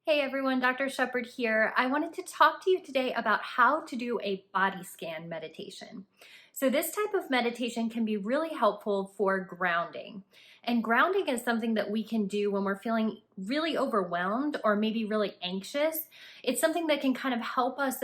Hey everyone, Dr. Shepard here. I wanted to talk to you today about how to do a body scan meditation. So this type of meditation can be really helpful for grounding. And grounding is something that we can do when we're feeling really overwhelmed or maybe really anxious. It's something that can kind of help us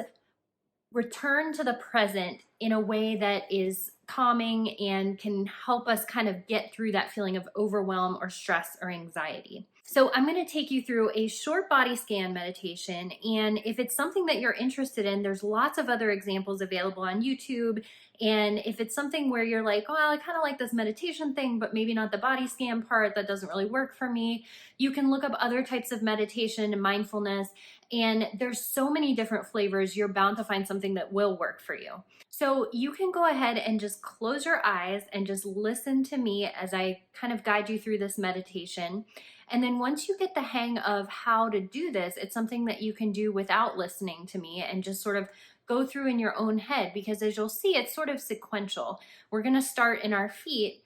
return to the present in a way that is calming and can help us kind of get through that feeling of overwhelm or stress or anxiety. So I'm going to take you through a short body scan meditation, and if it's something that you're interested in, there's lots of other examples available on YouTube. And if it's something where you're like, well, I kind of like this meditation thing, but maybe not the body scan part, that doesn't really work for me, you can look up other types of meditation and mindfulness. And there's so many different flavors, you're bound to find something that will work for you. So you can go ahead and just close your eyes and just listen to me as I kind of guide you through this meditation. And then once you get the hang of how to do this, it's something that you can do without listening to me and just sort of go through in your own head, because as you'll see, it's sort of sequential. We're going to start in our feet,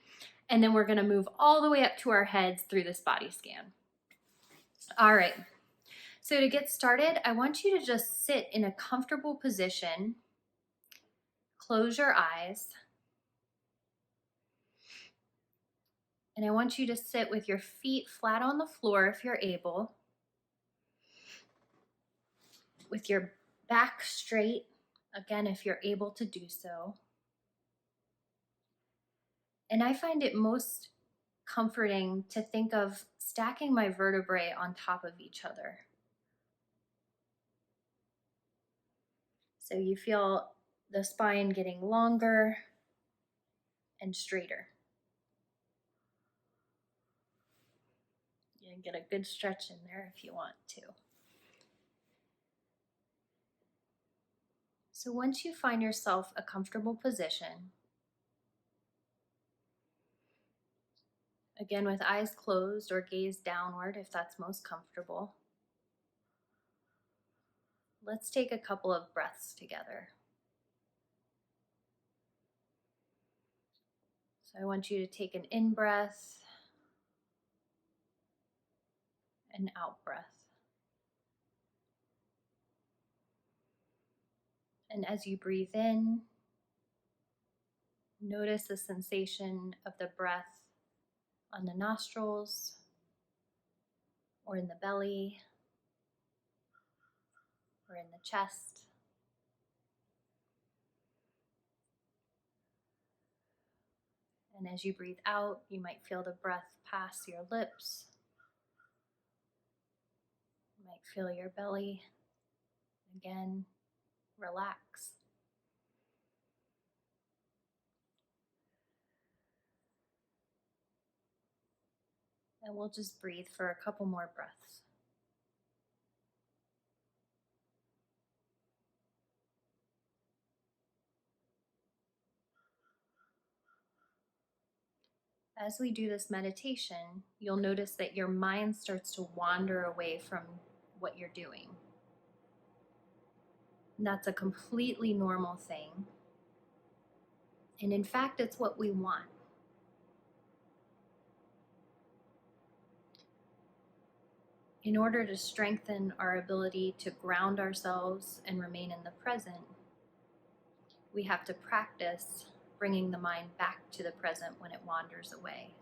and then we're going to move all the way up to our heads through this body scan. All right. So to get started, I want you to just sit in a comfortable position. Close your eyes. And I want you to sit with your feet flat on the floor if you're able, with your back straight, again, if you're able to do so. And I find it most comforting to think of stacking my vertebrae on top of each other. So you feel the spine getting longer and straighter. You can get a good stretch in there if you want to. So once you find yourself a comfortable position, again with eyes closed or gaze downward if that's most comfortable, let's take a couple of breaths together. So I want you to take an in breath, an out breath. And as you breathe in, notice the sensation of the breath on the nostrils or in the belly or in the chest. And as you breathe out, you might feel the breath pass your lips. You might feel your belly. Again, relax. And we'll just breathe for a couple more breaths. As we do this meditation, you'll notice that your mind starts to wander away from what you're doing. And that's a completely normal thing. And in fact, it's what we want. In order to strengthen our ability to ground ourselves and remain in the present, we have to practice bringing the mind back to the present when it wanders away.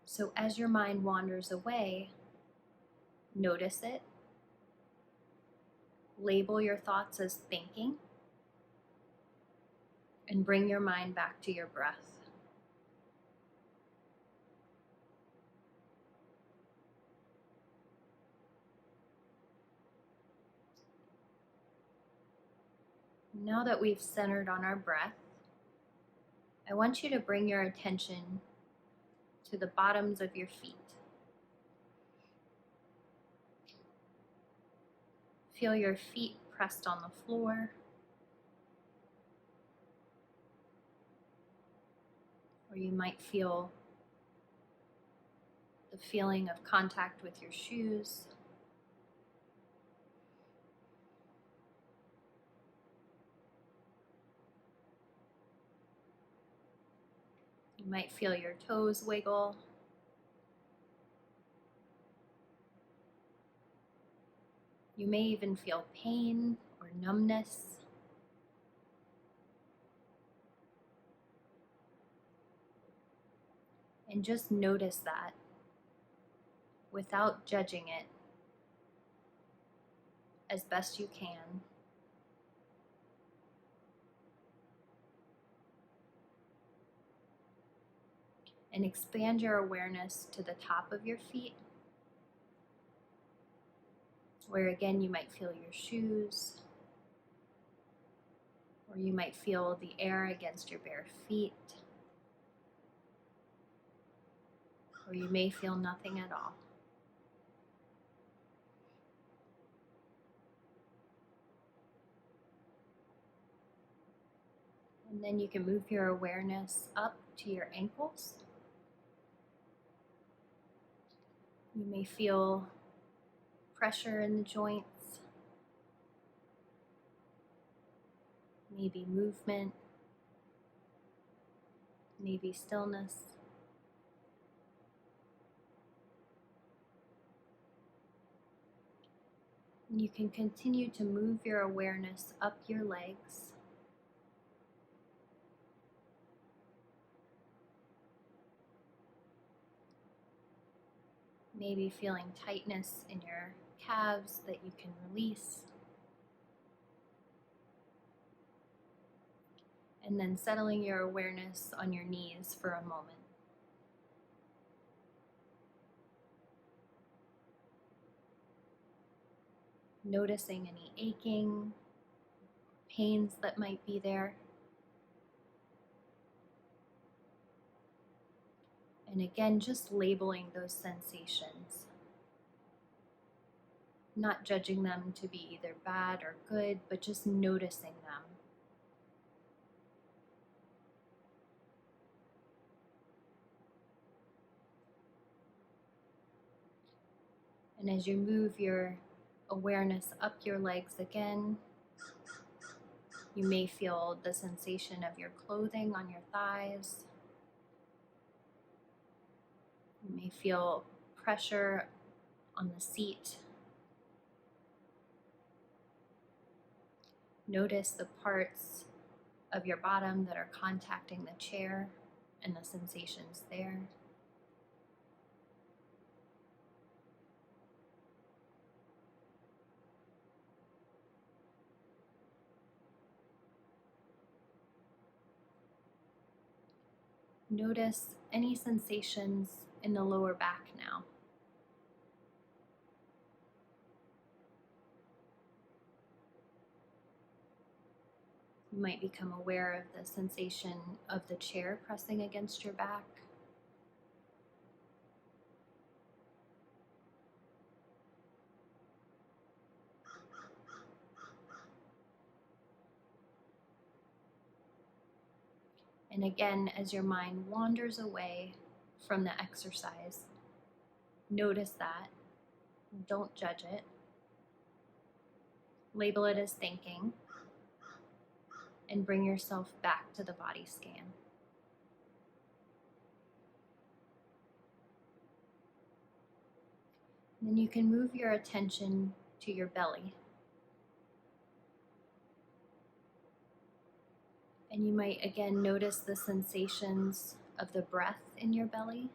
So as your mind wanders away, notice it. Label your thoughts as thinking, and bring your mind back to your breath. Now that we've centered on our breath, I want you to bring your attention to the bottoms of your feet. Feel your feet pressed on the floor, or you might feel the feeling of contact with your shoes. You might feel your toes wiggle. You may even feel pain or numbness. And just notice that without judging it as best you can. And expand your awareness to the top of your feet, where again you might feel your shoes, or you might feel the air against your bare feet, or you may feel nothing at all. And then you can move your awareness up to your ankles. You may feel pressure in the joints, maybe movement, maybe stillness. And you can continue to move your awareness up your legs. Maybe feeling tightness in your calves that you can release. And then settling your awareness on your knees for a moment. Noticing any aching, pains that might be there. And again, just labeling those sensations. Not judging them to be either bad or good, but just noticing them. And as you move your awareness up your legs again, you may feel the sensation of your clothing on your thighs. You may feel pressure on the seat. Notice the parts of your bottom that are contacting the chair and the sensations there. Notice any sensations in the lower back now. You might become aware of the sensation of the chair pressing against your back. And again, as your mind wanders away from the exercise, notice that. Don't judge it. Label it as thinking, and bring yourself back to the body scan. Then you can move your attention to your belly. And you might again notice the sensations of the breath in your belly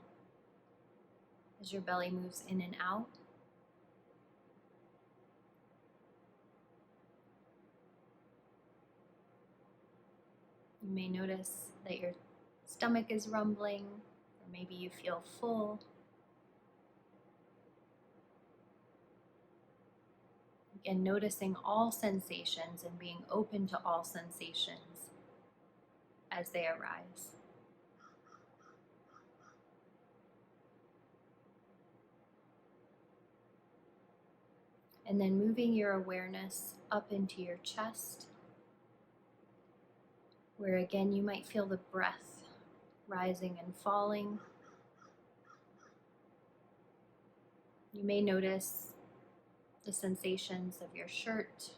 as your belly moves in and out. You may notice that your stomach is rumbling, or maybe you feel full. Again, noticing all sensations and being open to all sensations as they arise. And then moving your awareness up into your chest, where again you might feel the breath rising and falling. You may notice the sensations of your shirt,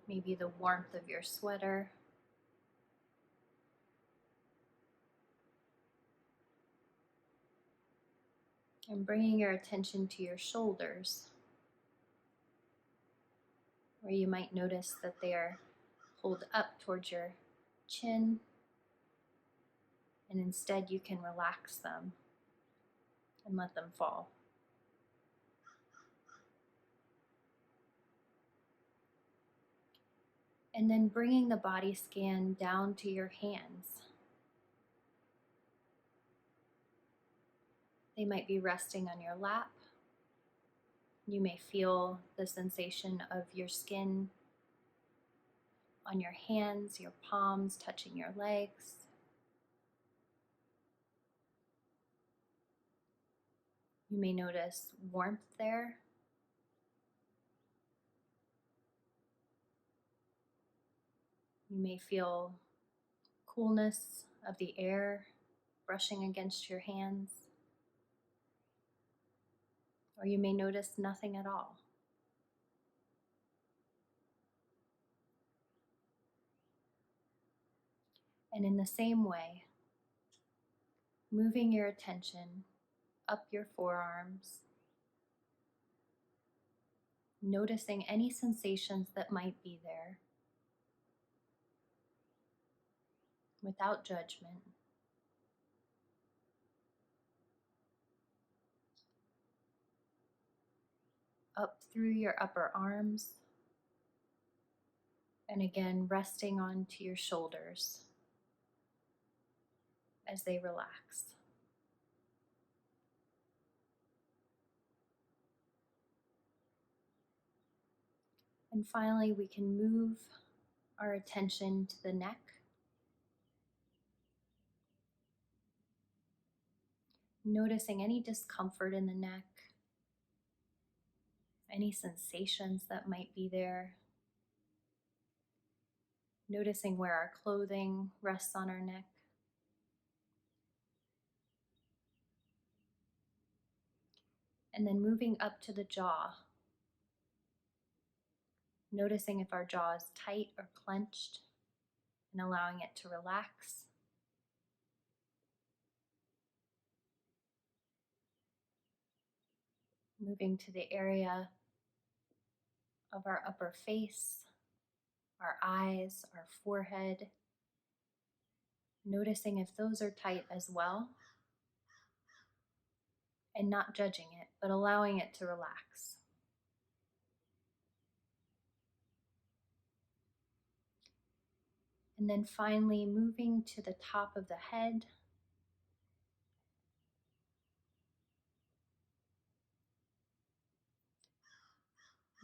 maybe the warmth of your sweater. And bringing your attention to your shoulders, where you might notice that they are pulled up towards your chin, and instead you can relax them and let them fall. And then bringing the body scan down to your hands. They might be resting on your lap. You may feel the sensation of your skin on your hands, your palms touching your legs. You may notice warmth there. You may feel coolness of the air brushing against your hands. Or you may notice nothing at all. And in the same way, moving your attention up your forearms, noticing any sensations that might be there without judgment. Up through your upper arms, and again resting onto your shoulders as they relax. And finally, we can move our attention to the neck, noticing any discomfort in the neck, any sensations that might be there, noticing where our clothing rests on our neck. And then moving up to the jaw, noticing if our jaw is tight or clenched and allowing it to relax. Moving to the area of our upper face, our eyes, our forehead, noticing if those are tight as well, and not judging it, but allowing it to relax. And then finally moving to the top of the head,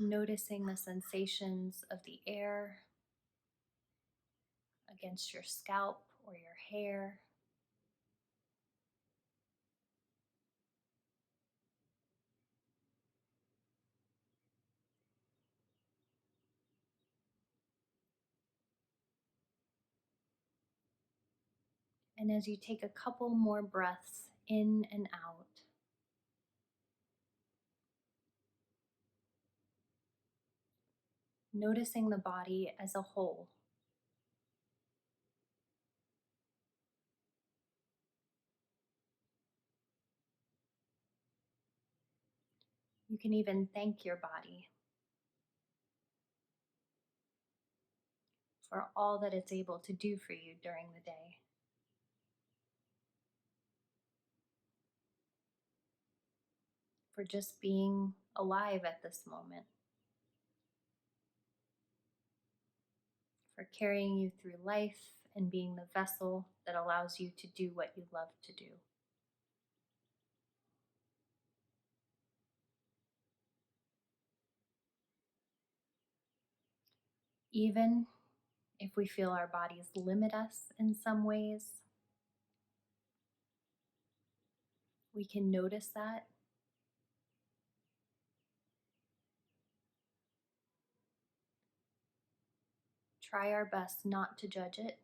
noticing the sensations of the air against your scalp or your hair. And as you take a couple more breaths in and out, noticing the body as a whole. You can even thank your body for all that it's able to do for you during the day. For just being alive at this moment. For carrying you through life and being the vessel that allows you to do what you love to do. Even if we feel our bodies limit us in some ways, we can notice that. Try our best not to judge it.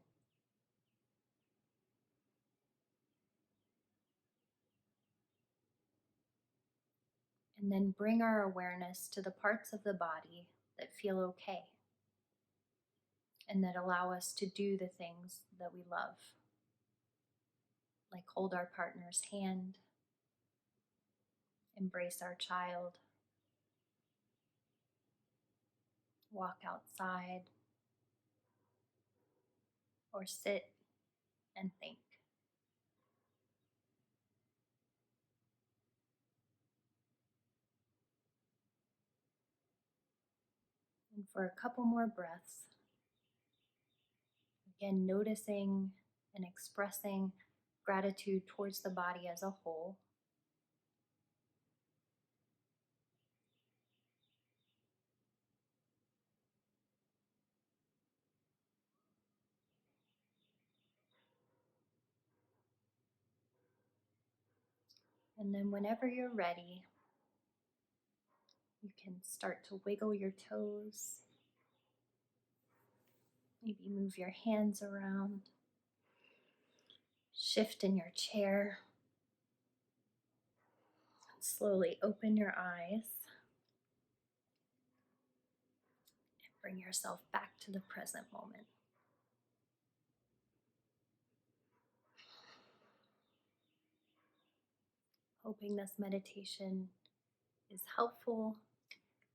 And then bring our awareness to the parts of the body that feel okay and that allow us to do the things that we love, like hold our partner's hand, embrace our child, walk outside, or sit and think. And for a couple more breaths, again, noticing and expressing gratitude towards the body as a whole. And then whenever you're ready, you can start to wiggle your toes. Maybe move your hands around. Shift in your chair. Slowly open your eyes. And bring yourself back to the present moment. Hoping this meditation is helpful.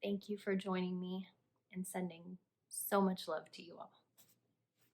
Thank you for joining me and sending so much love to you all.